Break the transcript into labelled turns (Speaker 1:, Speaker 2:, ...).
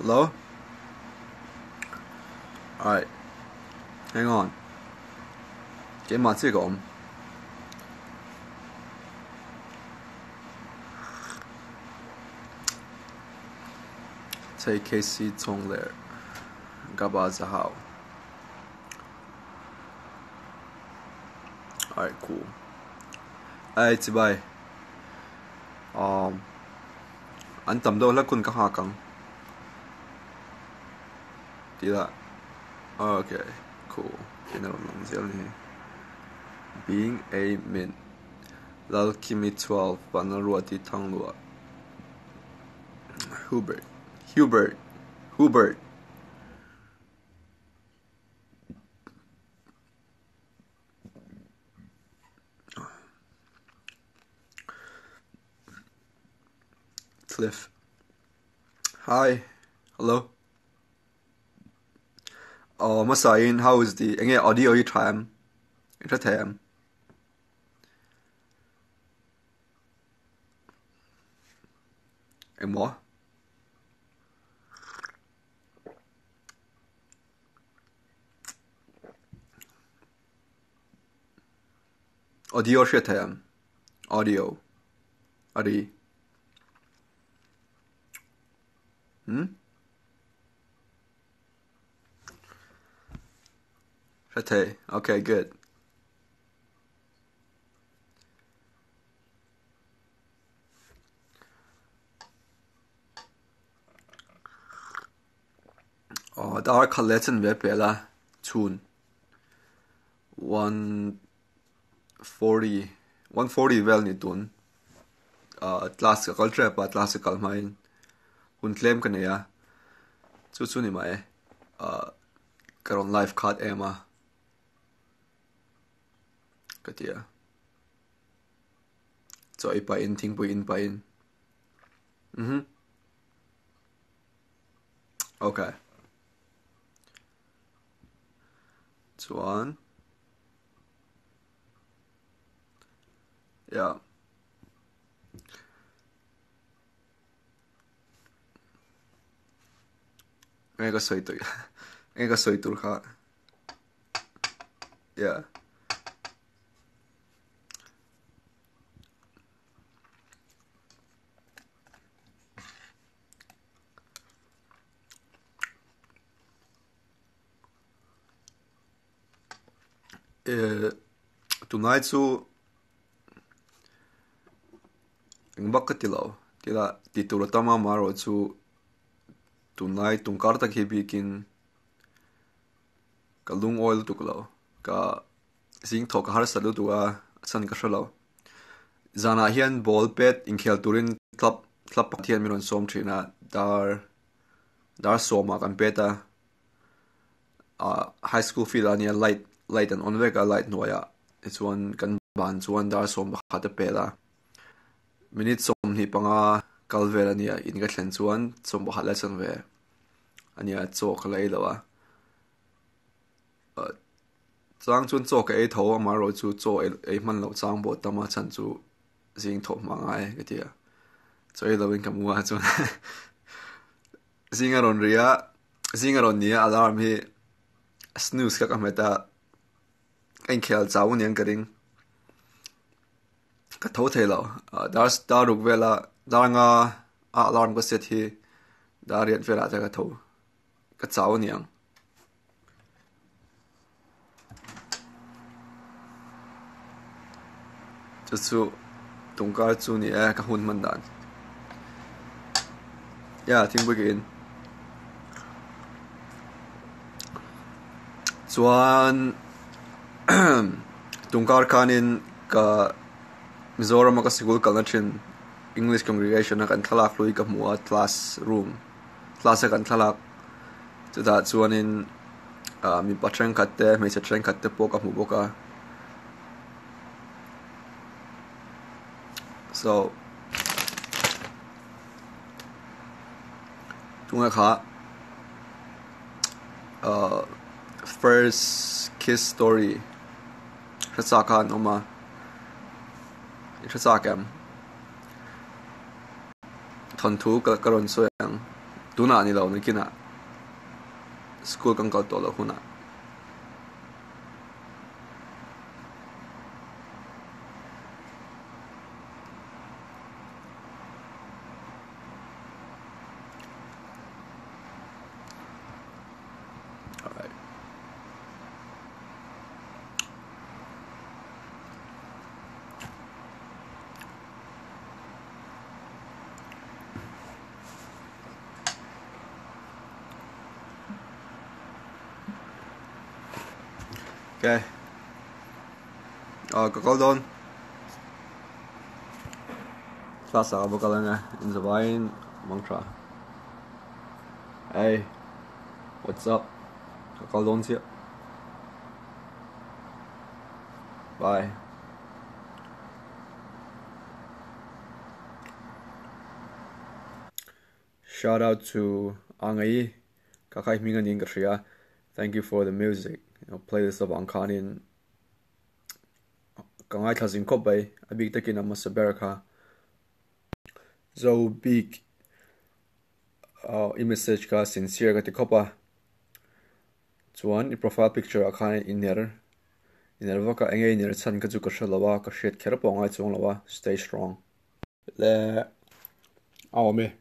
Speaker 1: Hello? Alright. Hang on. Game on, take on. Take KC Tong there. Gabazahao. Alright, cool. Alright, bye. Anh tầm đâu là kun ka ha kang. Tila. Okay, cool. Kinalong zel ni. Being a min. Lal kimi 12 panaruati tanglua. Hubert. Cliff. Hi. Hello. Oh, Masayin, how is the audio you try? Entertain. And what? Audio shit audio. Adi. Shate. Okay, good. Oh, dar kaleten webela tune. 140 well ni tun. Classical trap but classical mine. Hun claim kan ya. Chu ni mai. Karon live card Emma. Katia. So ipa in ting po in pa in. Okay. One. Yeah. Nga soy tur ka. Yeah. Tonight so ang bakatilaw tila titulo tama maro so tonight tung karta kibikin kalung oil tuklaw ka sing thok har salu tua san ka shalaw zana hian ball pet in khel turin club pathian miron som thina dar soma kan peta high school field ania light and on vega light noya it's one kan ban chuan dar som khata pela minute som ni panga kalvela nia in ga thlen chuan som ba hala chan ve ania chok lai lawa chang chun chok e tho amaro chu cho e man lo chang bo tama chan chu jing tho mangai gatia choi loving kamua chu zingaron nia alarm hi snooze ka kameta kain khel chaw niang karing ka tho thelo dar ruk vela daranga alarm ko set hi dariat vela ta ka tho ka chaw niang chu tungkar chu ni ka hun man dan ya thing begin chuan tungkar khanin ka Mizoram ka sigul kalachin English congregation na kan thalak lui ka mua classroom class kan thalak chuda chuanin mi patren khatte me se tren khatte po ka mu boka so tunga kha first kiss story Rasaka noma Rasakam thon thu ka karon so yang tuna ni lo ni kina school kan kal to lo huna alright okay kakal don class a bakal nga in zabayin mangtra hey what's up kakal don siya bye shout out to Angai kakai mingan yin kashiya. Thank you for the music. Playlist of Ankanin kangai thazin kopbai abig takin amasa beraka zo big message ka sincere ka tikopa chuan I profile picture akhan iner vaka engei iner chan ka chu ka shalawa ka shet khera pongai chung lawa stay strong le awme